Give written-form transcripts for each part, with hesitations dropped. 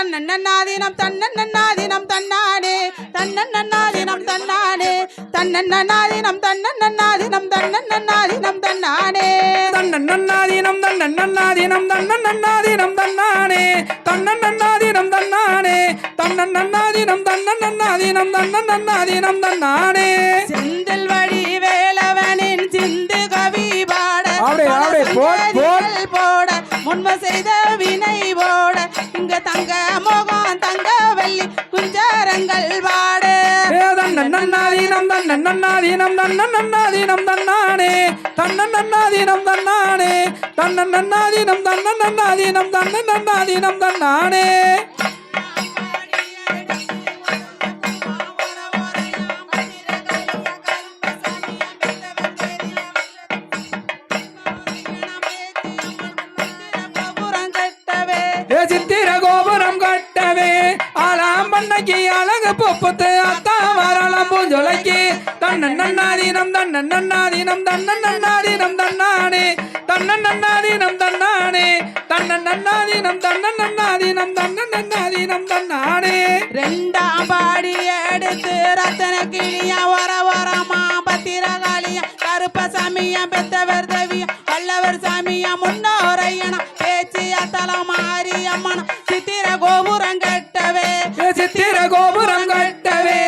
தன்னன்னாதீனம் தன்னன்னாதீனம் தன்னானே தன்னன்னாதீனம் தன்னானே தன்னன்னாதீனம் தன்னன்னாதீனம் தன்னன்னாதீனம் தன்னானே தன்னன்னாதீனம் தன்னன்னாதீனம் தன்னன்னாதீனம் தன்னானே தன்னன்னாதீனம் தன்னானே தன்னன்னாதீனம் தன்னன்னாதீனம் தன்னன்னாதீனம் தன்னானே செந்தில் வழி வேலவனின் சிந்து கவி பாட போட முன்ம செய்த வினை போட இங்க தங்க மோகம் தங்க வள்ளி குஞ்சாரங்கள் பாட தன்னன்னாதீனம் தன்னன்னாதீனம் தன்னன்னாதீனம் தன்னானே தன்னன்னாதீனம் தன்னானே தன்னன்னாதீனம் தன்னன்னாதீனம் தன்னன்னாதீனம் தன்னானே சித்திர கோபுரம் கட்டவே ஆளாம் பண்ணைக்கு அழகு பொப்புத்து அத்தா வரலாம் பூஞ்சொலைக்கு தன்னன்னாதீனம் தன்னன்னாதீனம் தன்னன்னாதீனம் தன்னானே தன்னன்னாதீனம் தன்னானே தன்னன்னாதீனம் தன்னன்னாதீனம் தன்னன்னாதீனம் தன்னானே ரெண்டாம் பாடி எடுத்து ரத்தன கிளியா வரமா பத்திரகாளியா கருப்பசாமியா பெத்தவர் தேவியா வல்லவர் சாமியா முன்னோரையனா பேச்சு அத்தலம் மாறி அம்மனா சித்திர கோபுரம் கட்டவே சித்திர கோபுரம் கட்டவே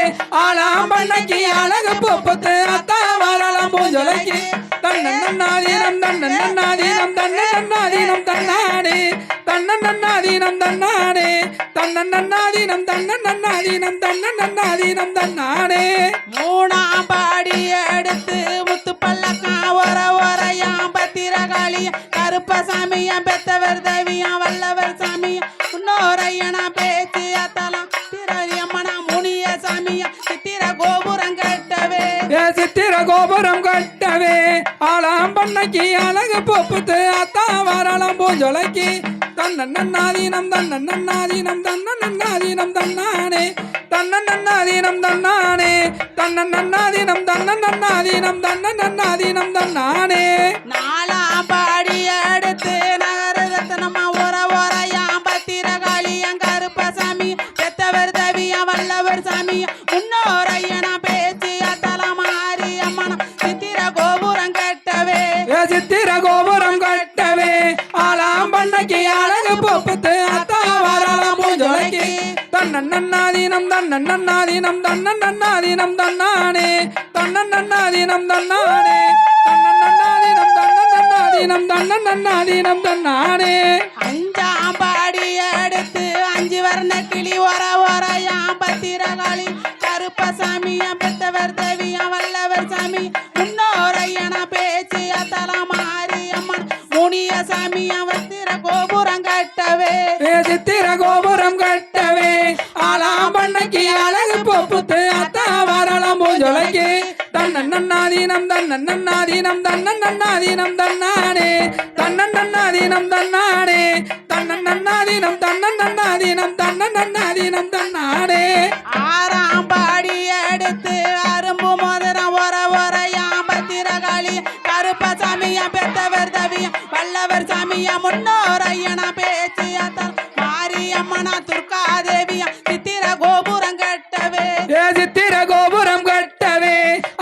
ஆளாம் பண்ணைக்கு அழகு பொப்புத்து அத்தா வரலாம் பூஞ்சொலைக்கு தன்னன்னாதீனம் தன்னன்னாதீனம் தன்னன்னாதீனம் தன்னானே தன்னன்னாதீனம் தன்னானே தன்னன்னாதீனம் தன்னன்னாதீனம் தன்னன்னாதீனம் தன்னானே மூணாம் பாடி எடுத்து முத்து பல்லக்கா ஒரையாம் பத்திரகாளியா கருப்பசாமியா பெத்தவர் தேவியா வல்லவர் சாமியா முன்னோரையனா பேச்சு அத்தலாம் திரவியம்மனா முனிய சாமியா சித்திர கோபுரம் கட்டவே சித்திர கோபுரம் கட்டவே ஆளாம் பண்ணைக்கு அழகு பொப்புத்து அத்தா வரலாம் பூஞ்சொலைக்கு தன்னன்னாதீனம் தன்னன்னாதீனம் தன்னன்னாதீனம் தன்னானே தன்னன்னாதீனம் தன்னானே தன்னன்னாதீனம் தன்னன்னாதீனம் தன்னன்னாதீனம் தன்னானே நாலாம் பாடி எடுத்து நகரத்தனமா ஒரையாம் பத்திரகாளியா கருப்பசாமி பெத்தவர் தேவியா வல்லவர் சாமியா முன்னோரையனா பேச்சு அத்தலம் மாறி அம்மனா சித்திர கோபுரம் கட்டவே சித்திர கோபுரம் கட்டவே ஆளாம் பண்ணைக்கு அழகு பொப்புத்து அத்தா வரலாம் பூஞ்சொலைக்கு தன்னன்னாதீனம் தன்னன்னாதீனம் தன்னன்னாதீனம் தன்னானே தன்னன்னாதீனம் தன்னானே தன்னன்னாதீனம் தன்னன்னாதீனம் தன்னன்னாதீனம் தன்னானே அஞ்சாம் பாடி எடுத்து அஞ்சு வர்ண கிளி ஒரையாம் பத்திரகாளி கருப்பசாமியா பெத்தவர் தேவியா வல்லவர் சாமி முன்னோரையனா பேச்சு அத்தலம் மாறி அம்மன் முனிய சாமியா வத்திர கோபுரம் கட்டவே சித்திர கோபுரம் கட்டவே ஆளாம் பண்ணைக்கு அழகு பொப்புத்து அத்தா வரலாம் பூஞ்சொலைக்கு தன்னன்னாதீனம் தன்னன்னாதீனம் தன்னன்னாதீனம் தன்னானே தன்னன்னாதீனம் தன்னானே தன்னன்னாதீனம் தன்னன்னாதீனம் தன்னன்னாதீனம் தன்னானே ஆறாம் பாடி எடுத்து அரும்பு மோதிரம் ஒரையாம் பத்திரகாளி கருப்பசாமியா பெத்தவர் தேவியா வல்லவர் சாமியா முன்னோரையனா பேச்சு அத்தல் மாரியம்மனா துர்கா தேவியா சித்திர கோபுரம் கட்டவே சித்திர கோபுரம் கட்டவே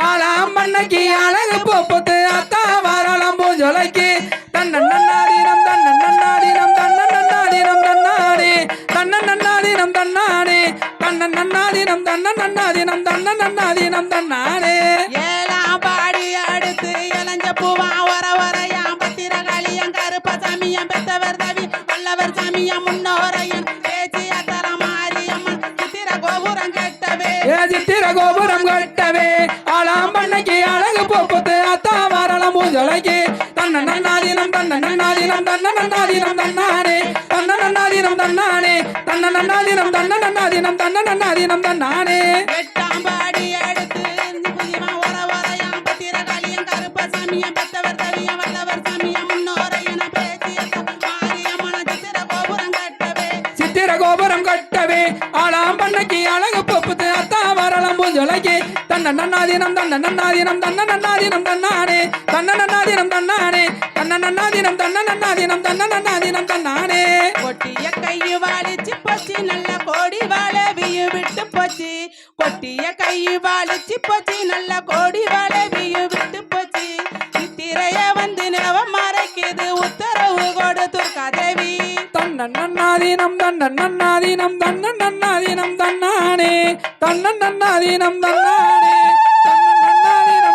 ஆளாம் பண்ணைக்கு அழகு பொப்புத்து அத்தா வரலாம் பூஞ்சொலைக்கு தன்னன்னாதீனம் தன்னன்னாதீனம் தன்னன்னாதீனம் தன்னானே தன்னன்னாதீனம் தன்னானே தன்னன்னாதீனம் தன்னன்னாதீனம் தன்னன்னாதீனம் தன்னானே ஏழாம் பாடி அடுத்து இளஞ்ச பூவா ஒரையாம் பத்திரகாளியா கருப்பசாமியா பெத்தவர் தேவி வல்லவர் சாமியா முன்னோரையன் பேச்சு அத்தலம் மாரியம்மன் சித்திர கோபுரம் கட்டவே சித்திர கோபுரம் கட்டவே ஆளாம் பண்ணைக்கு அழகு பொப்புத்து அத்தா வரலாம் பூஞ்சொலைக்கு தன்னன்னாதீனம் தன்னன்னாதீனம் தன்னன்னாதீனம் தன்னானே தன்னன்னாதீனம் தன்னானே தன்னன்னாதீனம் தன்னன்னாதீனம் தன்னன்னாதீனம் தன்னானே எட்டாம் பாடி அடுத்து ஒரையாம் பத்திரகாளியா கருப்பசாமியா பெத்தவர் தேவியா வல்லவர் சாமியா முன்னோரையன பேச்சு மாரியம்மன் சித்திர கோபுரம் கட்டவே சித்திர கோபுரம் கட்டவே ஆளாம் பண்ணைக்கு அழகு பொப்புத்து அத்தா வரலாம் பூஞ்சொலைக்கு தன்னன்னாதினம் தன்னன்னாதினம் தன்னன்னாதினம் தன்னானே தன்னன்னாதினம் தன்னானே தன்னன்னாதினம் தன்னன்னாதினம் தன்னன்னாதினம் தன்னானே கொட்டிய கையு வாழிச்சு போச்சு நல்ல கோடி வாழவியு விட்டு போச்சு கொட்டிய கையு வாழிச்சு போச்சு நல்ல கோடி வாழவியு விட்டு போச்சு திரைய வந்து நிலவம் மறைக்குது உத்தரவு கொடு துர்காதேவி தன்னன்னாதினம் தன்னன்னாதினம் தன்னன்னாதினம் தன்னானே தன்னன்னாதினம் தன்னானே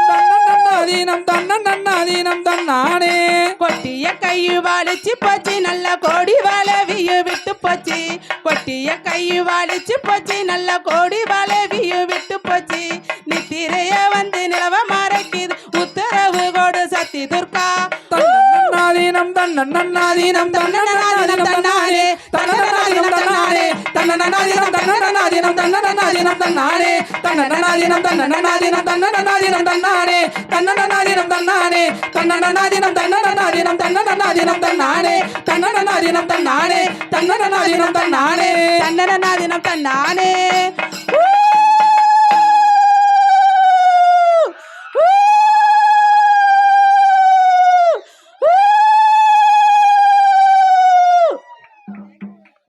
தன்னன்னாதினம் தன்னன்னாதினம் தன்னானே கொட்டிய கையு வாழிச்சு போச்சு நல்ல கோடி வாழவியு விட்டு போச்சு கொட்டிய கையு வாழிச்சு போச்சு நல்ல கோடி வாழவியு விட்டு போச்சு நித்திரைய வந்து நிலவ மறைக்குது உத்தரவு கொடு சக்தி துர்கா தன்னன்னாதினம் தன்னன்னாதினம் தன்னன்னாதினம் தன்னானே தன்னன்னாதினம் தன்னானே தன்னன்னாதினம் தன்னன்னாதினம் தன்னன்னாதினம் தன்னானே தன்னன்னாதினம் தன்னன்னாதினம் தன்னன்னாதினம் தன்னானே தன்னன்னாதினம் தன்னானே தன்னன்னாதினம் தன்னன்னாதினம் தன்னன்னாதினம் தன்னானே தன்னன்னாதினம் தன்னானே தன்னன்னாதினம் தன்னானே தன்னனாதினம் தன்னானே